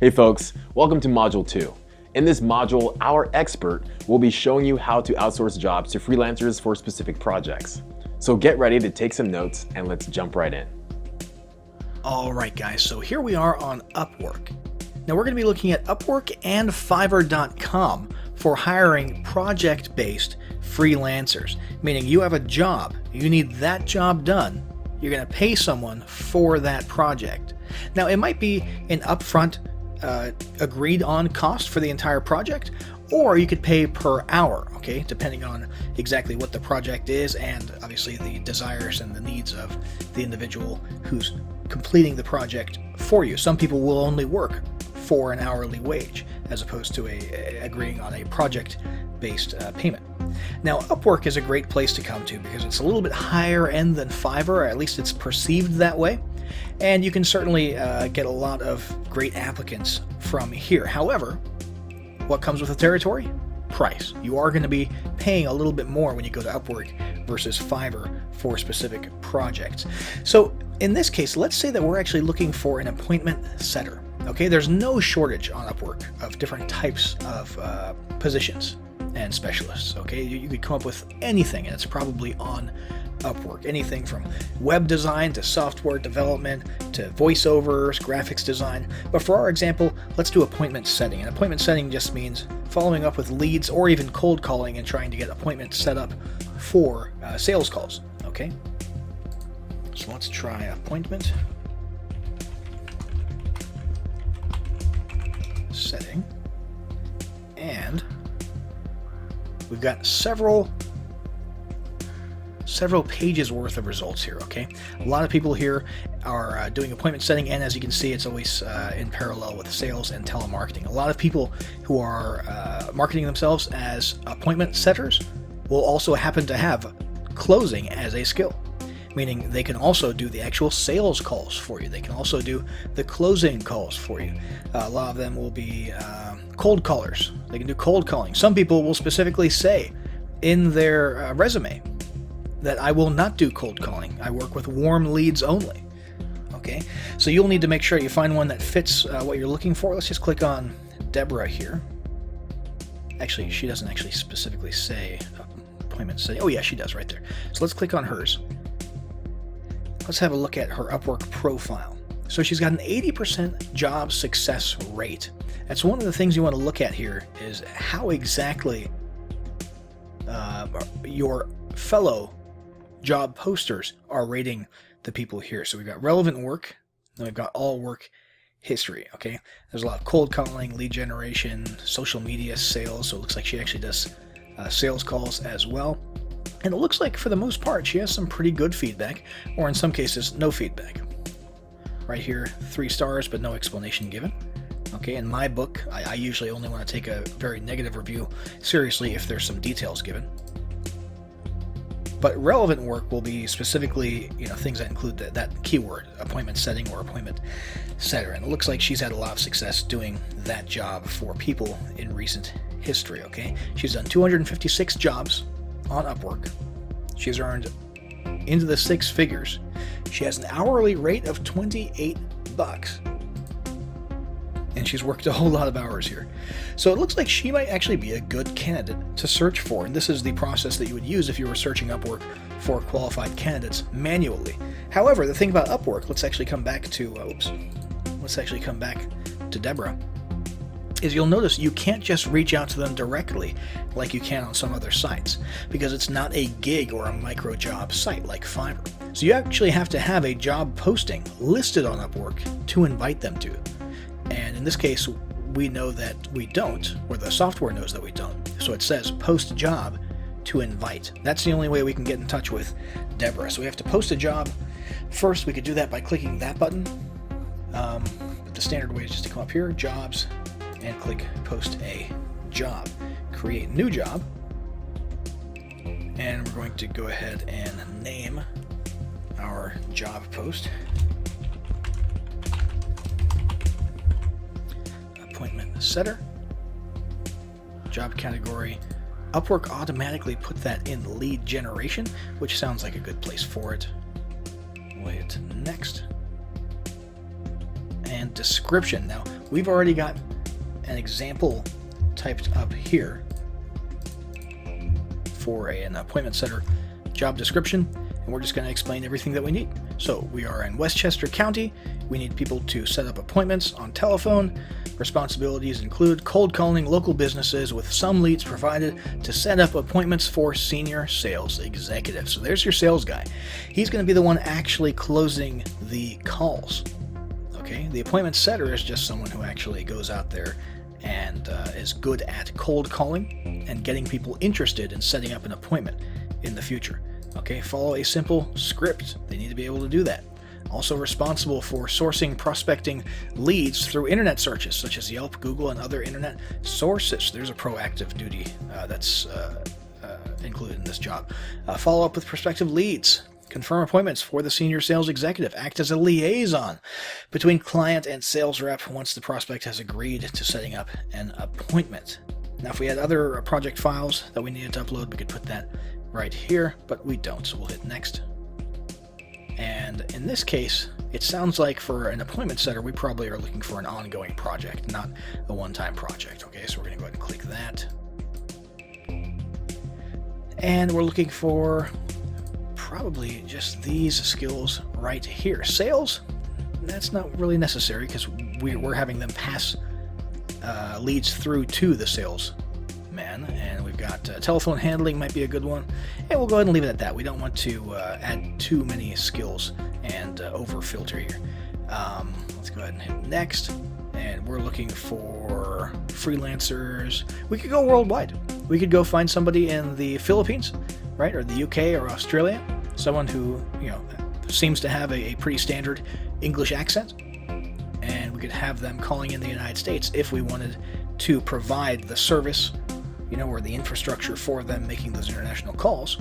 Hey folks, welcome to Module 2. In this module, our expert will be showing you how to outsource jobs to freelancers for specific projects. So get ready to take some notes and let's jump right in. All right, guys, so here we are on Upwork. Now we're going to be looking at Upwork and Fiverr.com for hiring project-based freelancers, meaning you have a job, you need that job done, you're going to pay someone for that project. Now it might be an upfront agreed on cost for the entire project, or you could pay per hour, okay, depending on exactly what the project is and obviously the desires and the needs of the individual who's completing the project for you. Some people will only work for an hourly wage as opposed to agreeing on a project-based payment. Now, Upwork is a great place to come to because it's a little bit higher end than Fiverr, or at least it's perceived that way. And you can certainly get a lot of great applicants from here. However, what comes with the territory? Price. You are going to be paying a little bit more when you go to Upwork versus Fiverr for specific projects. So in this case, let's say that we're actually looking for an appointment setter. Okay, there's no shortage on Upwork of different types of positions and specialists. Okay, you could come up with anything, and it's probably on Upwork. Anything from web design to software development to voiceovers, graphics design. But for our example, let's do appointment setting. And appointment setting just means following up with leads or even cold calling and trying to get appointments set up for sales calls. Okay, so let's try appointment setting, and we've got several pages worth of results here. Okay, a lot of people here are doing appointment setting, and as you can see, it's always in parallel with sales and telemarketing. A lot of people who are marketing themselves as appointment setters will also happen to have closing as a skill, meaning they can also do the actual sales calls for you. They can also do the closing calls for you. A lot of them will be cold callers. They can do cold calling. Some people will specifically say in their resume that I will not do cold calling. I work with warm leads only. Okay, so you'll need to make sure you find one that fits what you're looking for. Let's just click on Deborah here. Actually, she doesn't actually specifically say appointment setting. Oh yeah, she does right there. So let's click on hers. Let's have a look at her Upwork profile. So she's got an 80% job success rate. That's one of the things you want to look at here, is how exactly your fellow job posters are rating the people here. So we've got relevant work, then we've got all work history. Okay, there's a lot of cold calling, lead generation, social media, sales. So it looks like she actually does sales calls as well. And it looks like for the most part she has some pretty good feedback, or in some cases no feedback. Right here, 3 stars but no explanation given. Okay, in my book, I usually only want to take a very negative review seriously if there's some details given. But relevant work will be specifically, things that include that keyword, appointment setting or appointment setter. And it looks like she's had a lot of success doing that job for people in recent history. Okay, she's done 256 jobs on Upwork. She's earned into the 6 figures. She has an hourly rate of $28. And she's worked a whole lot of hours here. So it looks like she might actually be a good candidate to search for. And this is the process that you would use if you were searching Upwork for qualified candidates manually. However, the thing about Upwork, let's actually come back to Deborah, is you'll notice you can't just reach out to them directly like you can on some other sites, because it's not a gig or a micro job site like Fiverr. So you actually have to have a job posting listed on Upwork to invite them to. And in this case, we know that we don't, or the software knows that we don't. So it says post job to invite. That's the only way we can get in touch with Deborah. So we have to post a job. First, we could do that by clicking that button. But the standard way is just to come up here, jobs, and click post a job. Create new job. And we're going to go ahead and name our job post appointment setter. Job category. Upwork automatically put that in lead generation, which sounds like a good place for it. We'll hit next. and description. Now, we've already got an example typed up here for an appointment setter job description, and we're just going to explain everything that we need. So we are in Westchester County. We need people to set up appointments on telephone. Responsibilities include cold calling local businesses with some leads provided to set up appointments for senior sales executives. So there's your sales guy. He's going to be the one actually closing the calls. Okay, the appointment setter is just someone who actually goes out there and is good at cold calling and getting people interested in setting up an appointment in the future. Okay, follow a simple script. They need to be able to do that. Also responsible for sourcing prospecting leads through internet searches such as Yelp, Google, and other internet sources. There's a proactive duty that's included in this job. Follow up with prospective leads. Confirm appointments for the senior sales executive. Act as a liaison between client and sales rep once the prospect has agreed to setting up an appointment. Now, if we had other project files that we needed to upload, we could put that right here, but we don't, so we'll hit next. And in this case, it sounds like for an appointment setter, we probably are looking for an ongoing project, not a one-time project. Okay, so we're going to go ahead and click that. And we're looking for probably just these skills right here. Sales, that's not really necessary because we're having them pass leads through to the sales man. And we've got telephone handling might be a good one. And we'll go ahead and leave it at that. We don't want to add too many skills and over filter here. Let's go ahead and hit next. And we're looking for freelancers. We could go worldwide. We could go find somebody in the Philippines, right? Or the UK or Australia. Someone who, seems to have a pretty standard English accent. And we could have them calling in the United States if we wanted to provide the service, or the infrastructure for them making those international calls.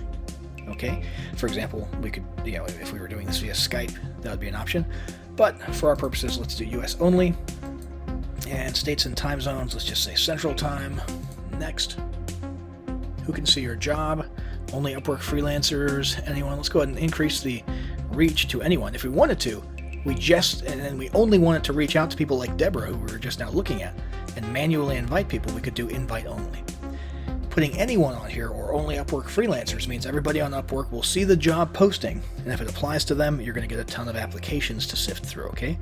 Okay, for example, we could, if we were doing this via Skype, that would be an option. But for our purposes, let's do US only. And states and time zones, let's just say Central Time. Next. Who can see your job? Only Upwork freelancers, anyone. Let's go ahead and increase the reach to anyone. If we wanted to, and we only wanted to reach out to people like Deborah, who we were just now looking at, and manually invite people, we could do invite only. Putting anyone on here or only Upwork freelancers means everybody on Upwork will see the job posting, and if it applies to them, you're going to get a ton of applications to sift through, okay?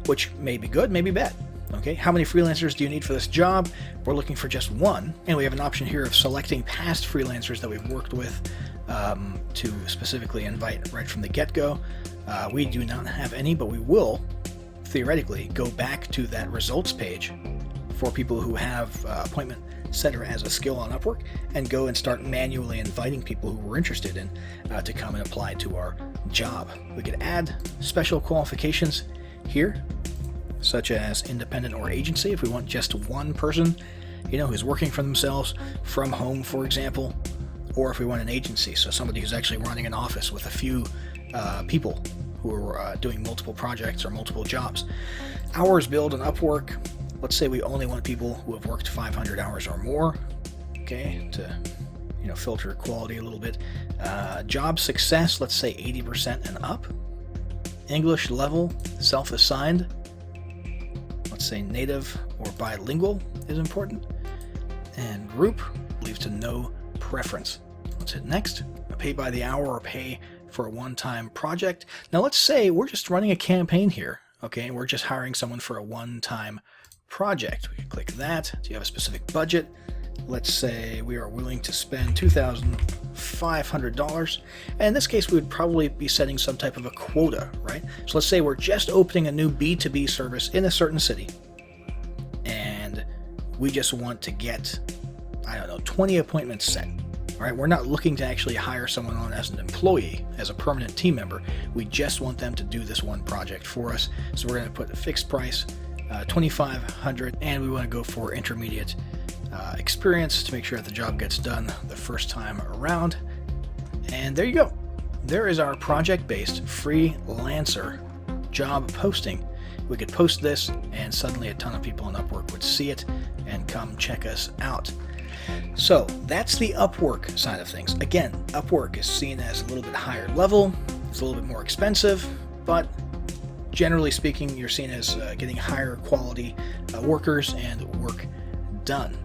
Which may be good, may be bad. Okay, how many freelancers do you need for this job? We're looking for just one, and we have an option here of selecting past freelancers that we've worked with to specifically invite right from the get-go. We do not have any, but we will theoretically go back to that results page for people who have appointment setter as a skill on Upwork and go and start manually inviting people who we're interested in to come and apply to our job. We could add special qualifications here, such as independent or agency, if we want just one person, who's working for themselves from home, for example, or if we want an agency, so somebody who's actually running an office with a few people who are doing multiple projects or multiple jobs. Hours billed on Upwork, let's say we only want people who have worked 500 hours or more, okay, to filter quality a little bit. Job success, let's say 80% and up. English level, self-assigned, let's say native or bilingual is important. And group, leave to no preference. Let's hit next. Pay by the hour or pay for a one-time project. Now let's say we're just running a campaign here, okay, and we're just hiring someone for a one-time project. We can click that. Do you have a specific budget? Let's say we are willing to spend $2,500. And in this case, we would probably be setting some type of a quota, right? So let's say we're just opening a new B2B service in a certain city. And we just want to get, 20 appointments set. All right, we're not looking to actually hire someone on as an employee, as a permanent team member. We just want them to do this one project for us. So we're going to put a fixed price, $2,500, and we want to go for intermediate experience to make sure that the job gets done the first time around. And there you go. There is our project-based freelancer job posting. We could post this, and suddenly a ton of people on Upwork would see it and come check us out. So that's the Upwork side of things. Again, Upwork is seen as a little bit higher level. It's a little bit more expensive, but generally speaking, you're seen as getting higher quality workers and work done.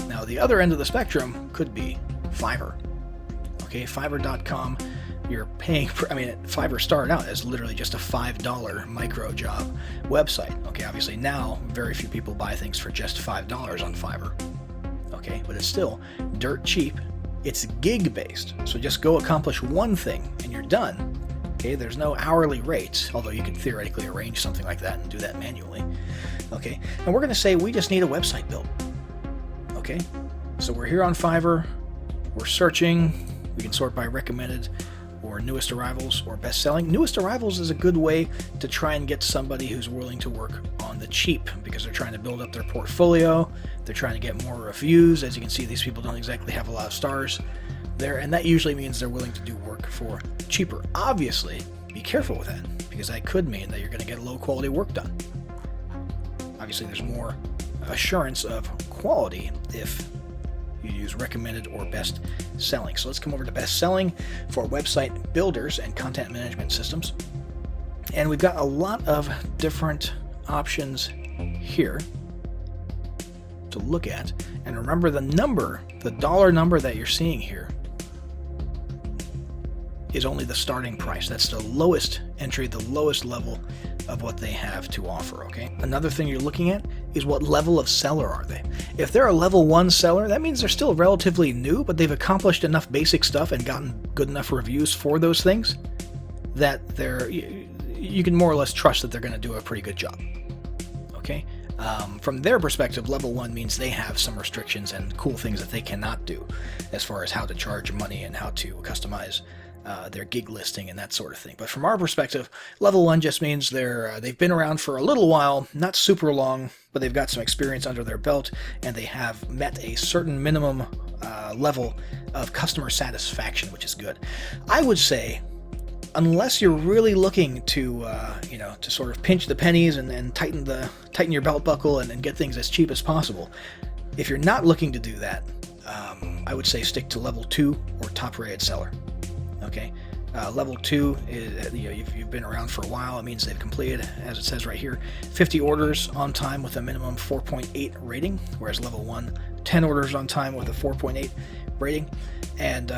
Now, the other end of the spectrum could be Fiverr. Okay, Fiverr.com, you're paying for, Fiverr started out as literally just a $5 micro job website. Okay, obviously now very few people buy things for just $5 on Fiverr. Okay, but it's still dirt cheap. It's gig based, so just go accomplish one thing and you're done. Okay, there's no hourly rates, although you could theoretically arrange something like that and do that manually. Okay, and we're going to say we just need a website built. Okay, so we're here on Fiverr, we're searching, we can sort by recommended or newest arrivals or best selling. Newest arrivals is a good way to try and get somebody who's willing to work on the cheap because they're trying to build up their portfolio, they're trying to get more reviews. As you can see, these people don't exactly have a lot of stars there, and that usually means they're willing to do work for cheaper. Obviously, be careful with that because that could mean that you're going to get low quality work done. Obviously, there's more assurance of quality if you use recommended or best selling. So let's come over to best selling for website builders and content management systems. And we've got a lot of different options here to look at. And remember the number, the dollar number that you're seeing here is only the starting price. That's the lowest entry, the lowest level of what they have to offer, okay? Another thing you're looking at is what level of seller are they? If they're a level 1 seller, that means they're still relatively new, but they've accomplished enough basic stuff and gotten good enough reviews for those things that you can more or less trust that they're going to do a pretty good job, okay? From their perspective, level 1 means they have some restrictions and cool things that they cannot do as far as how to charge money and how to customize their gig listing and that sort of thing. But from our perspective, level 1 just means they've been around for a little while, not super long, but they've got some experience under their belt and they have met a certain minimum level of customer satisfaction, which is good. I would say, unless you're really looking to to sort of pinch the pennies and tighten your belt buckle and get things as cheap as possible, if you're not looking to do that, I would say stick to level 2 or top rated seller. Okay, level 2 is you've been around for a while. It means they've completed, as it says right here, 50 orders on time with a minimum 4.8 rating, whereas level 1, 10 orders on time with a 4.8 rating. And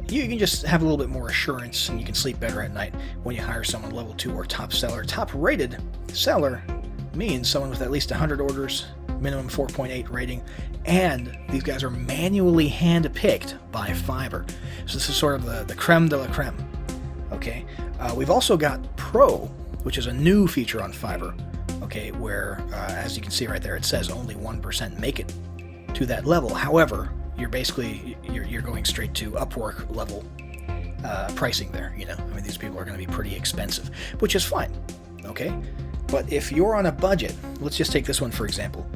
you can just have a little bit more assurance and you can sleep better at night when you hire someone level 2 or top seller. Top rated seller means someone with at least 100 orders, minimum 4.8 rating, and these guys are manually hand-picked by Fiverr. So this is sort of the creme de la creme. Okay, we've also got Pro, which is a new feature on Fiverr. Okay, where as you can see right there, it says only 1% make it to that level. However, you're going straight to Upwork level pricing there. These people are going to be pretty expensive, which is fine. Okay, but if you're on a budget, let's just take this one for example.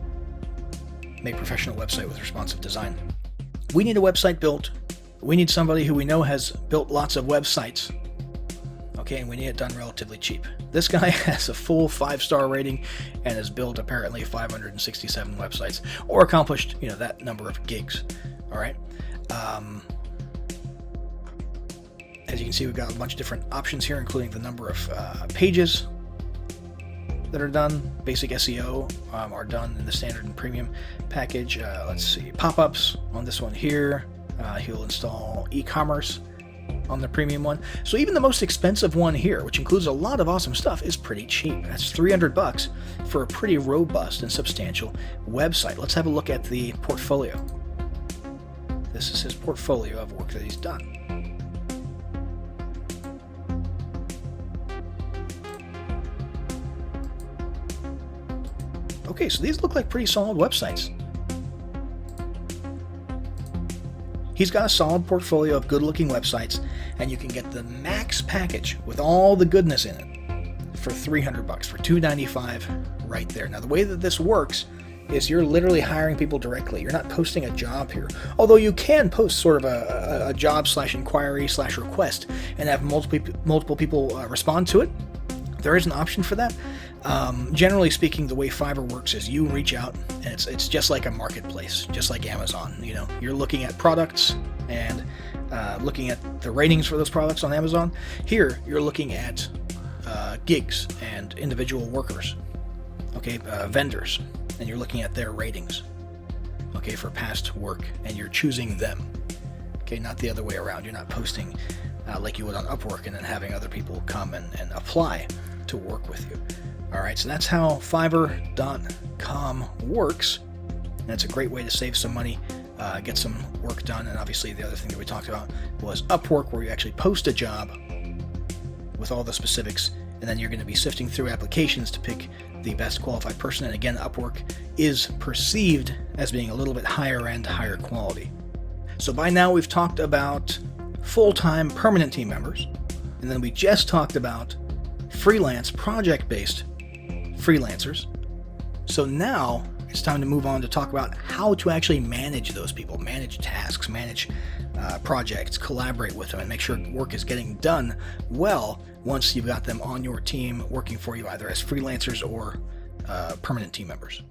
Make professional website with responsive design. We need a website built. We need somebody who we know has built lots of websites. Okay, and we need it done relatively cheap. This guy has a full 5-star rating and has built apparently 567 websites or accomplished, that number of gigs. All right. As you can see, we've got a bunch of different options here, including the number of pages that are done. Basic SEO are done in the standard and premium package. Let's see, pop-ups on this one here. He'll install e-commerce on the premium one. So even the most expensive one here, which includes a lot of awesome stuff, is pretty cheap. That's $300 for a pretty robust and substantial website. Let's have a look at the portfolio. This is his portfolio of work that he's done. Okay, so these look like pretty solid websites. He's got a solid portfolio of good-looking websites, and you can get the max package with all the goodness in it for $300, for $295 right there. Now, the way that this works is you're literally hiring people directly. You're not posting a job here, although you can post sort of a job/inquiry/request and have multiple people respond to it. There is an option for that. Generally speaking, the way Fiverr works is you reach out, and it's just like a marketplace, just like Amazon. You're looking at products and looking at the ratings for those products on Amazon. Here, you're looking at gigs and individual workers, okay, vendors, and you're looking at their ratings, okay, for past work, and you're choosing them, okay, not the other way around. You're not posting like you would on Upwork and then having other people come and apply to work with you. All right, so that's how Fiverr.com works. And it's a great way to save some money, get some work done. And obviously the other thing that we talked about was Upwork, where you actually post a job with all the specifics, and then you're going to be sifting through applications to pick the best qualified person. And again, Upwork is perceived as being a little bit higher end, higher quality. So by now we've talked about full-time permanent team members, and then we just talked about freelance project-based freelancers. So now it's time to move on to talk about how to actually manage those people, manage tasks, manage projects, collaborate with them, and make sure work is getting done well once you've got them on your team working for you, either as freelancers or permanent team members.